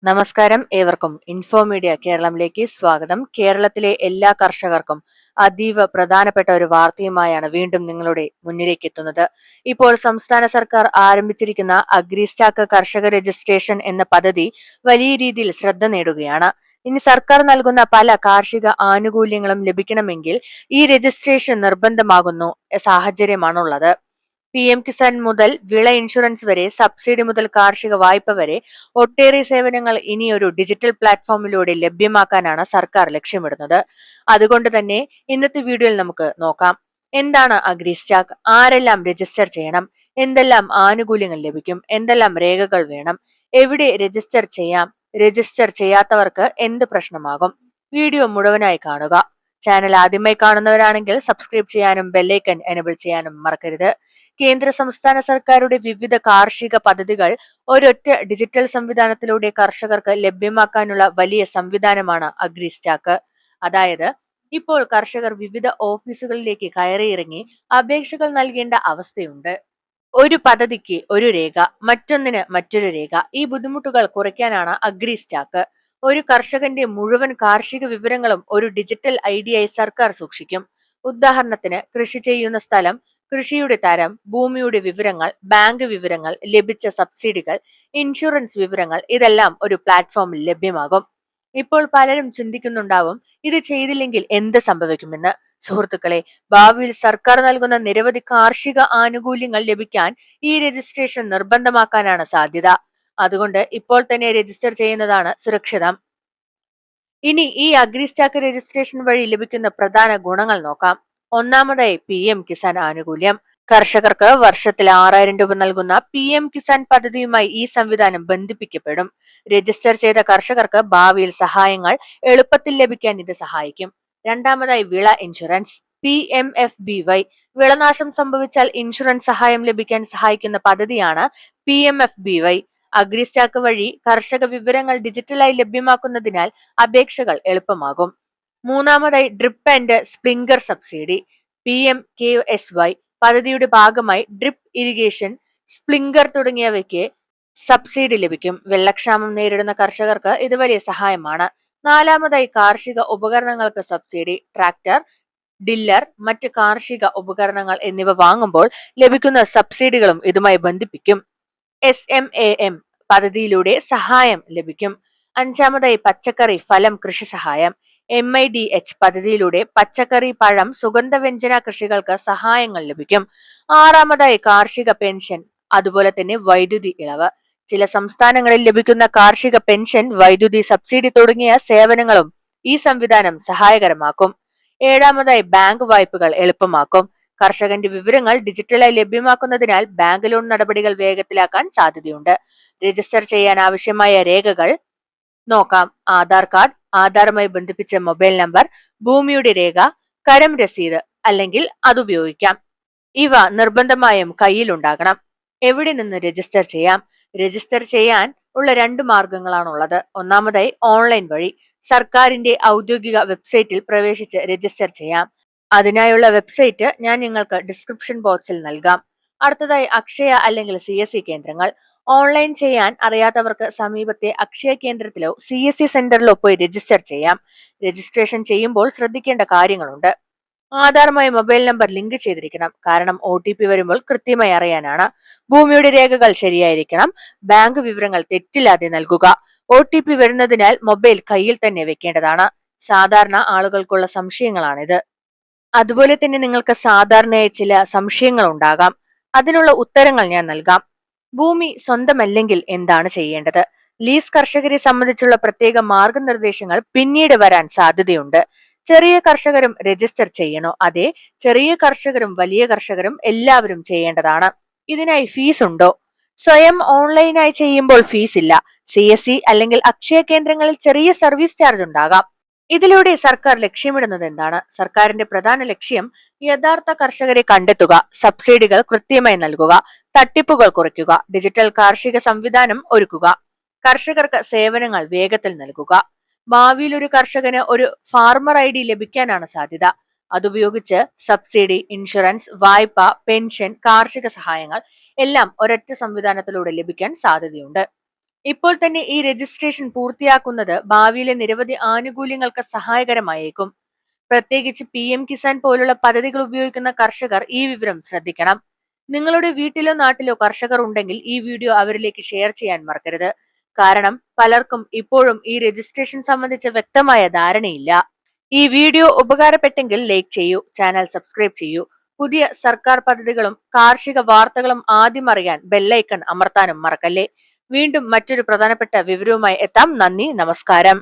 നമസ്കാരം, ഏവർക്കും info media കേരളത്തിലേക്ക് സ്വാഗതം. കേരളത്തിലെ എല്ലാ കർഷകർക്കും അതീവ പ്രധാനപ്പെട്ട ഒരു വാർത്തയുമായാണ് വീണ്ടും നിങ്ങളുടെ മുന്നിലേക്ക് എത്തുന്നത്. ഇപ്പോൾ സംസ്ഥാന സർക്കാർ ആരംഭിച്ചിരിക്കുന്ന അഗ്രിസ്റ്റാക്ക് കർഷക രജിസ്ട്രേഷൻ എന്ന പദ്ധതി വലിയ രീതിയിൽ ശ്രദ്ധ നേടുകയാണ്. ഇനി സർക്കാർ നൽകുന്ന പല കാർഷിക ആനുകൂല്യങ്ങളും ലഭിക്കണമെങ്കിൽ ഈ രജിസ്ട്രേഷൻ നിർബന്ധമാകുന്ന സാഹചര്യമാണുള്ളത്. PM കിസാൻ മുതൽ വിള ഇൻഷുറൻസ് വരെ, സബ്സിഡി മുതൽ കാർഷിക വായ്പ വരെ ഒട്ടേറെ സേവനങ്ങൾ ഇനി ഒരു ഡിജിറ്റൽ പ്ലാറ്റ്ഫോമിലൂടെ ലഭ്യമാക്കാനാണ് സർക്കാർ ലക്ഷ്യമിടുന്നത്. അതുകൊണ്ട് തന്നെ ഇന്നത്തെ വീഡിയോയിൽ നമുക്ക് നോക്കാം, എന്താണ് അഗ്രിസ്റ്റാക്ക്, ആരെല്ലാം രജിസ്റ്റർ ചെയ്യണം, എന്തെല്ലാം ആനുകൂല്യങ്ങൾ ലഭിക്കും, എന്തെല്ലാം രേഖകൾ വേണം, എവിടെ രജിസ്റ്റർ ചെയ്യാം, രജിസ്റ്റർ ചെയ്യാത്തവർക്ക് എന്ത് പ്രശ്നമാകും. വീഡിയോ മുഴുവനായി കാണുക. ചാനൽ ആദ്യമായി കാണുന്നവരാണെങ്കിൽ സബ്സ്ക്രൈബ് ചെയ്യാനും ബെല്ലൈക്കൻ എനേബിൾ ചെയ്യാനും മറക്കരുത്. കേന്ദ്ര സംസ്ഥാന സർക്കാരുടെ വിവിധ കാർഷിക പദ്ധതികൾ ഒരൊറ്റ ഡിജിറ്റൽ സംവിധാനത്തിലൂടെ കർഷകർക്ക് ലഭ്യമാക്കാനുള്ള വലിയ സംവിധാനമാണ് അഗ്രിസ്റ്റാക്ക്. അതായത് ഇപ്പോൾ കർഷകർ വിവിധ ഓഫീസുകളിലേക്ക് കയറിയിറങ്ങി അപേക്ഷകൾ നൽകേണ്ട അവസ്ഥയുണ്ട്. ഒരു പദ്ധതിക്ക് ഒരു രേഖ, മറ്റൊന്നിന് മറ്റൊരു രേഖ. ഈ ബുദ്ധിമുട്ടുകൾ കുറയ്ക്കാനാണ് അഗ്രിസ്റ്റാക്ക്. ഒരു കർഷകന്റെ മുഴുവൻ കാർഷിക വിവരങ്ങളും ഒരു ഡിജിറ്റൽ ഐഡിയായി സർക്കാർ സൂക്ഷിക്കും. ഉദാഹരണത്തിന് കൃഷി ചെയ്യുന്ന സ്ഥലം, കൃഷിയുടെ തരം, ഭൂമിയുടെ വിവരങ്ങൾ, ബാങ്ക് വിവരങ്ങൾ, ലഭിച്ച സബ്സിഡികൾ, ഇൻഷുറൻസ് വിവരങ്ങൾ, ഇതെല്ലാം ഒരു പ്ലാറ്റ്ഫോമിൽ ലഭ്യമാകും. ഇപ്പോൾ പലരും ചിന്തിക്കുന്നുണ്ടാവും, ഇത് ചെയ്തില്ലെങ്കിൽ എന്ത് സംഭവിക്കുമെന്ന്. സുഹൃത്തുക്കളെ, ഭാവിയിൽ സർക്കാർ നൽകുന്ന നിരവധി കാർഷിക ആനുകൂല്യങ്ങൾ ലഭിക്കാൻ ഈ രജിസ്ട്രേഷൻ നിർബന്ധമാക്കാനാണ് സാധ്യത. അതുകൊണ്ട് ഇപ്പോൾ തന്നെ രജിസ്റ്റർ ചെയ്യുന്നതാണ് സുരക്ഷിതം. ഇനി ഈ അഗ്രിസ്റ്റാക്ക് രജിസ്ട്രേഷൻ വഴി ലഭിക്കുന്ന പ്രധാന ഗുണങ്ങൾ നോക്കാം. ഒന്നാമതായി PM കിസാൻ ആനുകൂല്യം. കർഷകർക്ക് വർഷത്തിൽ 6000 രൂപ നൽകുന്ന PM കിസാൻ പദ്ധതിയുമായി ഈ സംവിധാനം ബന്ധിപ്പിക്കപ്പെടും. രജിസ്റ്റർ ചെയ്ത കർഷകർക്ക് ഭാവിയിൽ സഹായങ്ങൾ എളുപ്പത്തിൽ ലഭിക്കാൻ ഇത് സഹായിക്കും. രണ്ടാമതായി വിള ഇൻഷുറൻസ്, PMFBY. വിളനാശം സംഭവിച്ചാൽ ഇൻഷുറൻസ് സഹായം ലഭിക്കാൻ സഹായിക്കുന്ന പദ്ധതിയാണ് PMFBY. അഗ്രിസ്റ്റാക്ക് വഴി കർഷക വിവരങ്ങൾ ഡിജിറ്റലായി ലഭ്യമാക്കുന്നതിനാൽ അപേക്ഷകൾ എളുപ്പമാകും. മൂന്നാമതായി drip and sprinkler subsidy, PMKSY. പദ്ധതിയുടെ ഭാഗമായി ഡ്രിപ്പ് ഇറിഗേഷൻ, സ്പ്രിംഗ്ലർ തുടങ്ങിയവയ്ക്ക് സബ്സിഡി ലഭിക്കും. വെള്ളക്ഷാമം നേരിടുന്ന കർഷകർക്ക് ഇത് വലിയ സഹായമാണ്. നാലാമതായി കാർഷിക ഉപകരണങ്ങൾക്ക് സബ്സിഡി, ട്രാക്ടർ, ഡില്ലർ, മറ്റ് കാർഷിക ഉപകരണങ്ങൾ എന്നിവ വാങ്ങുമ്പോൾ ലഭിക്കുന്ന സബ്സിഡികളും ഇതുമായി ബന്ധിപ്പിക്കും. SMAM പദ്ധതിയിലൂടെ സഹായം ലഭിക്കും. അഞ്ചാമതായി പച്ചക്കറി ഫലം കൃഷി സഹായം, MIDH പദ്ധതിയിലൂടെ പച്ചക്കറി, പഴം, സുഗന്ധവ്യഞ്ജന കൃഷികൾക്ക് സഹായങ്ങൾ ലഭിക്കും. ആറാമതായി കാർഷിക പെൻഷൻ, അതുപോലെ തന്നെ വൈദ്യുതി ഇളവ്. ചില സംസ്ഥാനങ്ങളിൽ ലഭിക്കുന്ന കാർഷിക പെൻഷൻ, വൈദ്യുതി സബ്സിഡി തുടങ്ങിയ സേവനങ്ങളും ഈ സംവിധാനം സഹായകരമാക്കും. ഏഴാമതായി ബാങ്ക് വായ്പകൾ എളുപ്പമാക്കും. കർഷകന്റെ വിവരങ്ങൾ ഡിജിറ്റലായി ലഭ്യമാക്കുന്നതിനാൽ ബാങ്ക് ലോൺ നടപടികൾ വേഗത്തിലാക്കാൻ സാധ്യതയുണ്ട്. രജിസ്റ്റർ ചെയ്യാൻ ആവശ്യമായ രേഖകൾ നോക്കാം. ആധാർ കാർഡ്, ആധാറുമായി ബന്ധിപ്പിച്ച മൊബൈൽ നമ്പർ, ഭൂമിയുടെ രേഖ, കരം രസീത് അല്ലെങ്കിൽ അതുപയോഗിക്കാം. ഇവ നിർബന്ധമായും കയ്യിലുണ്ടാകണം. എവിടെ നിന്ന് രജിസ്റ്റർ ചെയ്യാം? രജിസ്റ്റർ ചെയ്യാൻ ഉള്ള 2 മാർഗങ്ങളാണുള്ളത്. ഒന്നാമതായി ഓൺലൈൻ വഴി സർക്കാരിന്റെ ഔദ്യോഗിക വെബ്സൈറ്റിൽ പ്രവേശിച്ച് രജിസ്റ്റർ ചെയ്യാം. അതിനായുള്ള വെബ്സൈറ്റ് ഞാൻ നിങ്ങൾക്ക് ഡിസ്ക്രിപ്ഷൻ ബോക്സിൽ നൽകാം. അടുത്തതായി അക്ഷയ അല്ലെങ്കിൽ CSC കേന്ദ്രങ്ങൾ. ഓൺലൈൻ ചെയ്യാൻ അറിയാത്തവർക്ക് സമീപത്തെ അക്ഷയ കേന്ദ്രത്തിലോ CSC സെന്ററിലോ പോയി രജിസ്റ്റർ ചെയ്യാം. രജിസ്ട്രേഷൻ ചെയ്യുമ്പോൾ ശ്രദ്ധിക്കേണ്ട കാര്യങ്ങളുണ്ട്. ആധാറുമായി മൊബൈൽ നമ്പർ ലിങ്ക് ചെയ്തിരിക്കണം, കാരണം OTP വരുമ്പോൾ കൃത്യമായി അറിയാനാണ്. ഭൂമിയുടെ രേഖകൾ ശരിയായിരിക്കണം. ബാങ്ക് വിവരങ്ങൾ തെറ്റില്ലാതെ നൽകുക. OTP വരുന്നതിനാൽ മൊബൈൽ കയ്യിൽ തന്നെ വെക്കേണ്ടതാണ്. സാധാരണ ആളുകൾക്കുള്ള സംശയങ്ങളാണിത്. അതുപോലെ തന്നെ നിങ്ങൾക്ക് സാധാരണയായി ചില സംശയങ്ങൾ ഉണ്ടാകാം. അതിനുള്ള ഉത്തരങ്ങൾ ഞാൻ നൽകാം. ഭൂമി സ്വന്തമല്ലെങ്കിൽ എന്താണ് ചെയ്യേണ്ടത്? ലീസ് കർഷകരെ സംബന്ധിച്ചുള്ള പ്രത്യേക മാർഗനിർദ്ദേശങ്ങൾ പിന്നീട് വരാൻ സാധ്യതയുണ്ട്. ചെറിയ കർഷകരും രജിസ്റ്റർ ചെയ്യണോ? അതെ, ചെറിയ കർഷകരും വലിയ കർഷകരും എല്ലാവരും ചെയ്യേണ്ടതാണ്. ഇതിനായി ഫീസ് ഉണ്ടോ? സ്വയം ഓൺലൈനായി ചെയ്യുമ്പോൾ ഫീസ് ഇല്ല. CSC അല്ലെങ്കിൽ അക്ഷയ കേന്ദ്രങ്ങളിൽ ചെറിയ സർവീസ് ചാർജ് ഉണ്ടാകാം. ഇതിലൂടെ സർക്കാർ ലക്ഷ്യമിടുന്നത് എന്താണ്? സർക്കാരിന്റെ പ്രധാന ലക്ഷ്യം യഥാർത്ഥ കർഷകരെ കണ്ടെത്തുക, സബ്സിഡികൾ കൃത്യമായി നൽകുക, തട്ടിപ്പുകൾ കുറയ്ക്കുക, ഡിജിറ്റൽ കാർഷിക സംവിധാനം ഒരുക്കുക, കർഷകർക്ക് സേവനങ്ങൾ വേഗത്തിൽ നൽകുക. ഭാവിയിൽ ഒരു കർഷകന് ഒരു ഫാർമർ ID ലഭിക്കാനാണ് സാധ്യത. അതുപയോഗിച്ച് സബ്സിഡി, ഇൻഷുറൻസ്, വായ്പ, പെൻഷൻ, കാർഷിക സഹായങ്ങൾ എല്ലാം ഒരൊറ്റ സംവിധാനത്തിലൂടെ ലഭിക്കാൻ സാധ്യതയുണ്ട്. ഇപ്പോൾ തന്നെ ഈ രജിസ്ട്രേഷൻ പൂർത്തിയാക്കുന്നത് ഭാവിയിലെ നിരവധി ആനുകൂല്യങ്ങൾക്ക് സഹായകരമായേക്കും. പ്രത്യേകിച്ച് PM കിസാൻ പോലുള്ള പദ്ധതികൾ ഉപയോഗിക്കുന്ന കർഷകർ ഈ വിവരം ശ്രദ്ധിക്കണം. നിങ്ങളുടെ വീട്ടിലോ നാട്ടിലോ കർഷകർ ഉണ്ടെങ്കിൽ ഈ വീഡിയോ അവരിലേക്ക് ഷെയർ ചെയ്യാൻ മറക്കരുത്. കാരണം പലർക്കും ഇപ്പോഴും ഈ രജിസ്ട്രേഷൻ സംബന്ധിച്ച വ്യക്തമായ ധാരണയില്ല. ഈ വീഡിയോ ഉപകാരപ്പെട്ടെങ്കിൽ ലൈക്ക് ചെയ്യൂ, ചാനൽ സബ്സ്ക്രൈബ് ചെയ്യൂ. പുതിയ സർക്കാർ പദ്ധതികളും കാർഷിക വാർത്തകളും ആദ്യം അറിയാൻ ബെല്ലൈക്കൺ അമർത്താനും മറക്കല്ലേ. വീണ്ടും മറ്റൊരു പ്രധാനപ്പെട്ട വിവരവുമായി എത്താം. നന്ദി, നമസ്കാരം.